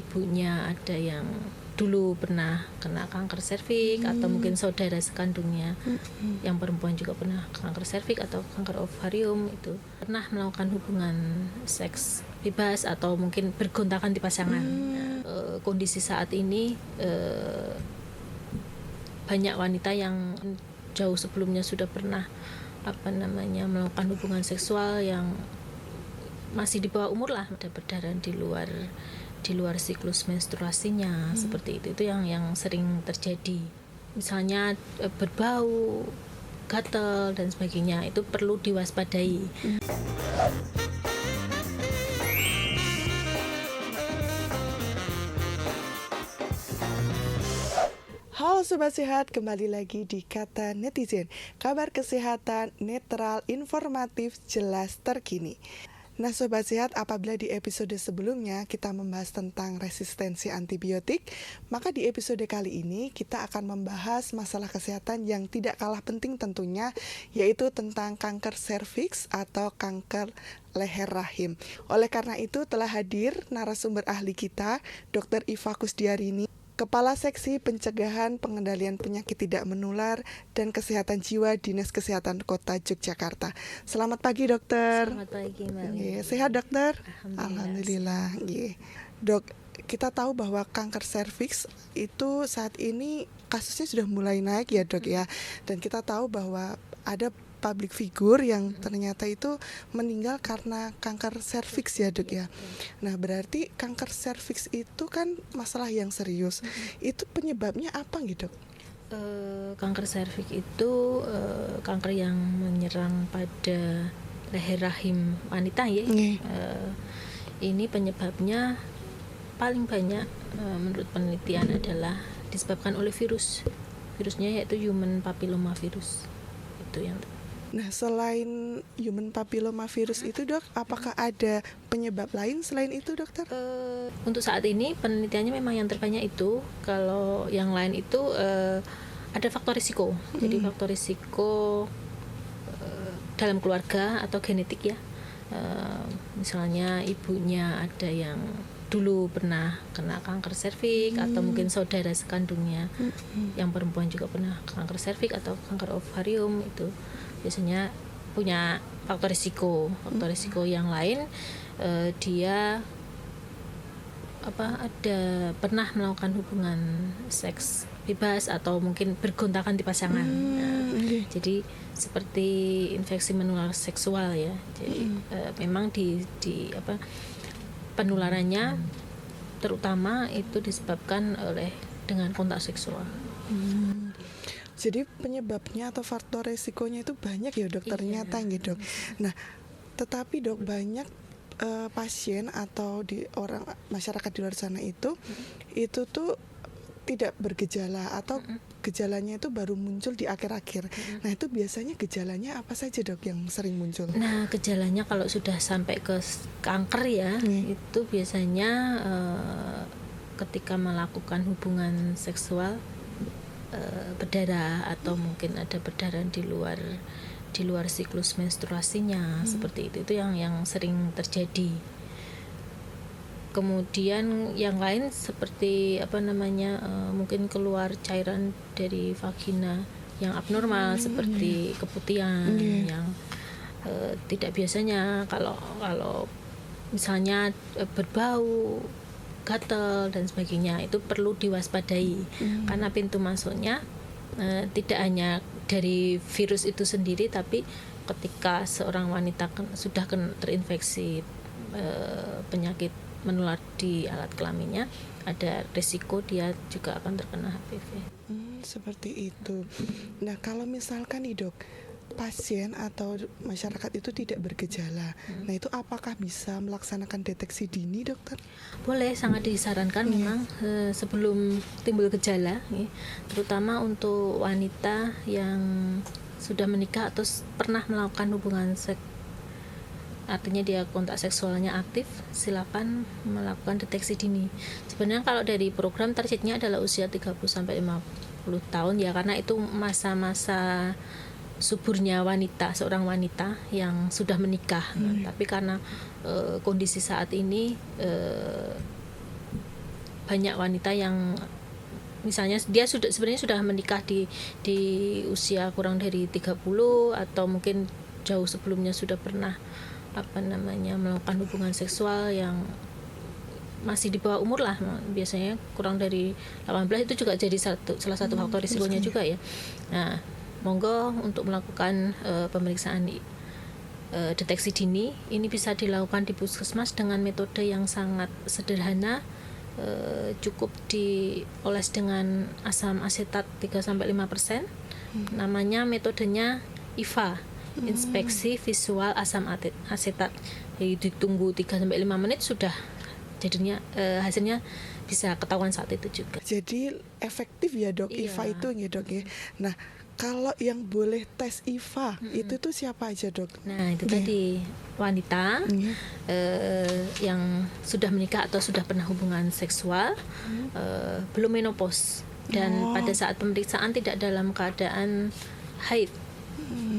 ibunya ada yang dulu pernah kena kanker serviks atau mungkin saudara sekandungnya yang perempuan juga pernah kanker serviks atau kanker ovarium, itu pernah melakukan hubungan seks bebas atau mungkin bergonta-ganti pasangan. Kondisi saat ini banyak wanita yang jauh sebelumnya sudah pernah melakukan hubungan seksual yang masih di bawah umur lah, ada perdarahan di luar siklus menstruasinya, seperti itu yang sering terjadi. Misalnya berbau, gatal dan sebagainya, itu perlu diwaspadai. Halo Sobat Sehat, kembali lagi di Kata Netizen. Kabar kesehatan netral, informatif, jelas, terkini. Nah Sobat Sehat, apabila di episode sebelumnya kita membahas tentang resistensi antibiotik, maka di episode kali ini kita akan membahas masalah kesehatan yang tidak kalah penting tentunya, yaitu tentang kanker serviks atau kanker leher rahim. Oleh karena itu telah hadir narasumber ahli kita, Dr. Iva Kusdiarini, Kepala Seksi Pencegahan Pengendalian Penyakit Tidak Menular dan Kesehatan Jiwa Dinas Kesehatan Kota Yogyakarta. Selamat pagi dokter. Selamat pagi Mbak. Sehat dokter? Alhamdulillah. Dok, kita tahu bahwa kanker serviks itu saat ini kasusnya sudah mulai naik ya dok ya. Dan kita tahu bahwa ada public figure yang ternyata itu meninggal karena kanker serviks ya dok ya. Nah berarti kanker serviks itu kan masalah yang serius. Itu penyebabnya apa gitu dok? Kanker serviks itu kanker yang menyerang pada leher rahim wanita ya. Ini penyebabnya paling banyak menurut penelitian adalah disebabkan oleh virusnya yaitu human papilloma virus. Itu yang. Nah, selain human papilloma virus itu dok, apakah ada penyebab lain selain itu dokter? Untuk saat ini penelitiannya memang yang terbanyak itu. Kalau yang lain itu ada faktor risiko. Jadi faktor risiko dalam keluarga atau genetik ya. Misalnya ibunya ada yang dulu pernah kena kanker serviks atau mungkin saudara sekandungnya yang perempuan juga pernah kanker serviks atau kanker ovarium, itu biasanya punya faktor risiko. Faktor risiko yang lain dia ada pernah melakukan hubungan seks bebas atau mungkin bergonta-ganti pasangan. Jadi seperti infeksi menular seksual ya. Jadi memang di penularannya terutama itu disebabkan dengan kontak seksual. Jadi penyebabnya atau faktor resikonya itu banyak ya dok, ternyata gitu dok. Nah, tetapi dok banyak pasien atau di orang masyarakat di luar sana itu tuh tidak bergejala atau gejalanya itu baru muncul di akhir-akhir. Nah itu biasanya gejalanya apa saja dok yang sering muncul? Nah gejalanya kalau sudah sampai ke kanker ya, itu biasanya ketika melakukan hubungan seksual berdarah atau mungkin ada perdarahan di luar siklus menstruasinya, seperti itu yang sering terjadi. Kemudian yang lain seperti mungkin keluar cairan dari vagina yang abnormal seperti keputihan yang tidak biasanya. Kalau misalnya berbau, gatal dan sebagainya, itu perlu diwaspadai karena pintu masuknya tidak hanya dari virus itu sendiri, tapi ketika seorang wanita sudah terinfeksi penyakit menular di alat kelaminnya, ada risiko dia juga akan terkena HPV. Seperti itu. Nah kalau misalkan nih dok, pasien atau masyarakat itu tidak bergejala, nah itu apakah bisa melaksanakan deteksi dini dokter? Boleh, sangat disarankan memang sebelum timbul gejala, terutama untuk wanita yang sudah menikah atau pernah melakukan hubungan seks, artinya dia kontak seksualnya aktif, silakan melakukan deteksi dini. Sebenarnya kalau dari program targetnya adalah usia 30-50 tahun ya, karena itu masa-masa suburnya seorang wanita yang sudah menikah. Tapi karena kondisi saat ini banyak wanita yang misalnya dia sebenarnya sudah menikah di usia kurang dari 30 atau mungkin jauh sebelumnya sudah pernah melakukan hubungan seksual yang masih di bawah umur lah, biasanya kurang dari 18, itu juga jadi salah satu faktor risikonya juga ya. Nah, monggo untuk melakukan pemeriksaan deteksi dini ini bisa dilakukan di puskesmas dengan metode yang sangat sederhana. Cukup dioles dengan asam asetat 3-5%. Namanya metodenya IVA, inspeksi visual asam asetat. Jadi ditunggu 3-5 menit sudah jadinya hasilnya bisa ketahuan saat itu juga. Jadi efektif ya dok, Iya. IVA itu ya dok ya. Nah, kalau yang boleh tes IVA itu tuh siapa aja dok? Nah itu tadi wanita yang sudah menikah atau sudah pernah hubungan seksual, belum menopause, dan pada saat pemeriksaan tidak dalam keadaan haid.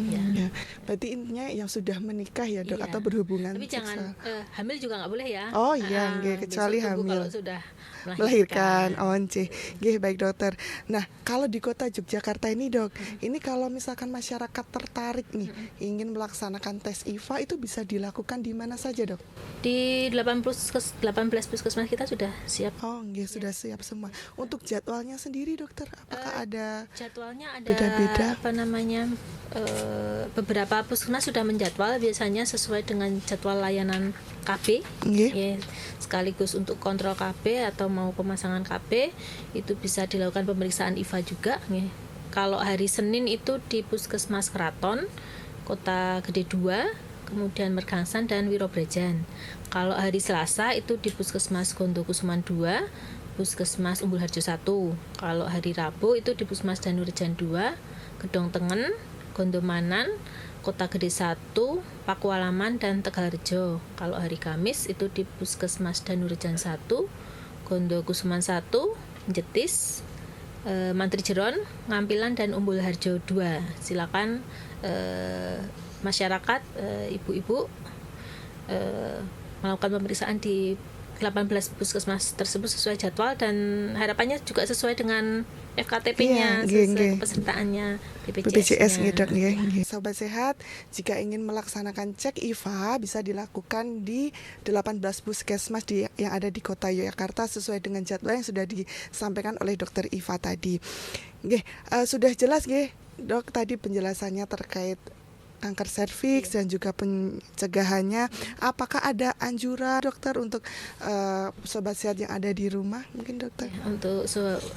Ya. Berarti intinya yang sudah menikah ya dok, Iya. atau berhubungan Tapi jangan seksual. hamil juga nggak boleh ya. Oh iya, nggih, kecuali besok tunggu hamil. kalau sudah Melahirkan. Oh nggih. Nggih, baik dokter. Nah, kalau di kota Yogyakarta ini dok, ini kalau misalkan masyarakat tertarik nih ingin melaksanakan tes IVA, itu bisa dilakukan di mana saja dok? Di 18 puskesmas kita sudah siap. Oh nggih, sudah siap semua. Untuk jadwalnya sendiri dokter, apakah ada Jadwalnya ada beda-beda? Beberapa puskesmas sudah menjadwal biasanya sesuai dengan jadwal layanan KB. Nggih. Ya, sekaligus untuk kontrol KB atau mau pemasangan KB itu bisa dilakukan pemeriksaan IVA juga. Ya. Kalau hari Senin itu di Puskesmas Keraton, Kota Gede 2, kemudian Mergangsan dan Wirobrajan. Kalau hari Selasa itu di Puskesmas Gondokusuman 2, Puskesmas Umbul Harjo 1. Kalau hari Rabu itu di Puskesmas Danurejan 2, Gedong Tengen, Gondomanan, Kota Gede 1, Pakualaman dan Tegalrejo. Kalau hari Kamis itu di Puskesmas Danurejan 1, Gondokusuman 1, Jetis, Mantri Jeron, Ngampilan dan Umbul Harjo 2. Silakan masyarakat, ibu-ibu melakukan pemeriksaan di 18 puskesmas tersebut sesuai jadwal, dan harapannya juga sesuai dengan FKTP-nya, sesuai kepesertaannya BPJS nggih dok nggih. Sobat sehat, jika ingin melaksanakan cek IVA bisa dilakukan di 18 puskesmas yang ada di Kota Yogyakarta sesuai dengan jadwal yang sudah disampaikan oleh Dokter Iva tadi. Nggih, sudah jelas nggih dok tadi penjelasannya terkait kanker serviks dan juga pencegahannya. Apakah ada anjuran dokter untuk sobat sehat yang ada di rumah mungkin dokter? Untuk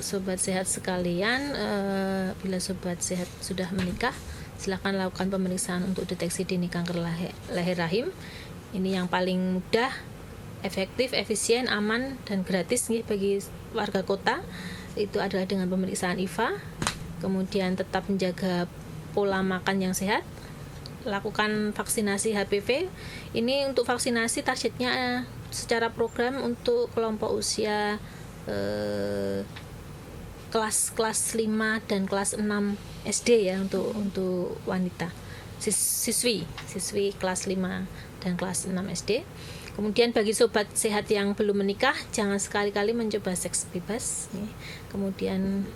sobat sehat sekalian, bila sobat sehat sudah menikah, silakan lakukan pemeriksaan untuk deteksi dini kanker leher rahim. Ini yang paling mudah, efektif, efisien, aman dan gratis nih bagi warga kota. Itu adalah dengan pemeriksaan IVA. Kemudian tetap menjaga pola makan yang sehat. Lakukan vaksinasi HPV. Ini untuk vaksinasi targetnya secara program untuk kelompok usia kelas 5 dan kelas 6 SD ya, untuk wanita siswi kelas 5 dan kelas 6 SD. Kemudian bagi sobat sehat yang belum menikah, jangan sekali-kali mencoba seks bebas. Kemudian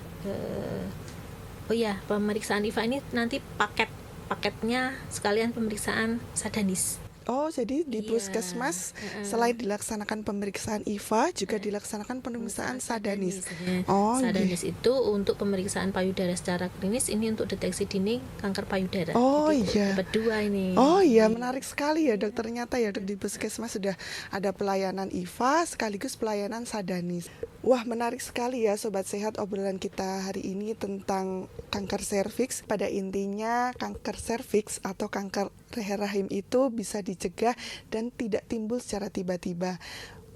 pemeriksaan IVA ini nanti paketnya sekalian pemeriksaan sadanis. Oh, jadi di puskesmas selain dilaksanakan pemeriksaan IVA juga dilaksanakan pemeriksaan sadanis. Oh, sadanis itu untuk pemeriksaan payudara secara klinis, ini untuk deteksi dini kanker payudara. Oh jadi, iya. Dapat 2 ini. Oh iya, menarik sekali ya dok. Ternyata ya dok, di puskesmas sudah ada pelayanan IVA sekaligus pelayanan sadanis. Wah, menarik sekali ya sobat sehat obrolan kita hari ini tentang kanker serviks. Pada intinya kanker serviks atau kanker leher rahim itu bisa dicegah dan tidak timbul secara tiba-tiba.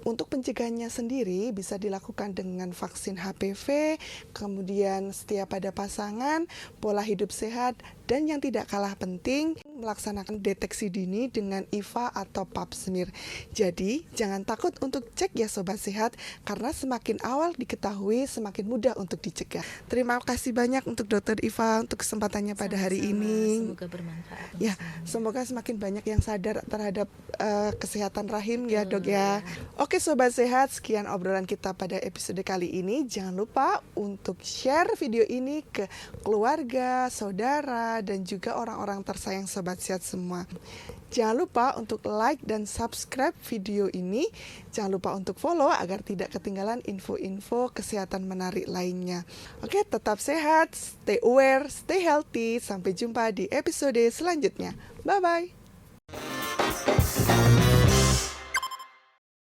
Untuk pencegahannya sendiri bisa dilakukan dengan vaksin HPV, kemudian setia pada pasangan, pola hidup sehat, dan yang tidak kalah penting melaksanakan deteksi dini dengan IVA atau pap smear. Jadi, jangan takut untuk cek ya Sobat Sehat, karena semakin awal diketahui, semakin mudah untuk dicegah. Terima kasih banyak untuk Dr. Iva untuk kesempatannya pada hari ini. Semoga bermanfaat. Ya, semoga semakin banyak yang sadar terhadap kesehatan rahim ya Dok ya. Oke Sobat Sehat, sekian obrolan kita pada episode kali ini. Jangan lupa untuk share video ini ke keluarga, saudara, dan juga orang-orang tersayang Sobat Sehat semua. Jangan lupa untuk like dan subscribe video ini. Jangan lupa untuk follow agar tidak ketinggalan info-info kesehatan menarik lainnya. Oke, tetap sehat, stay aware, stay healthy. Sampai jumpa di episode selanjutnya. Bye-bye.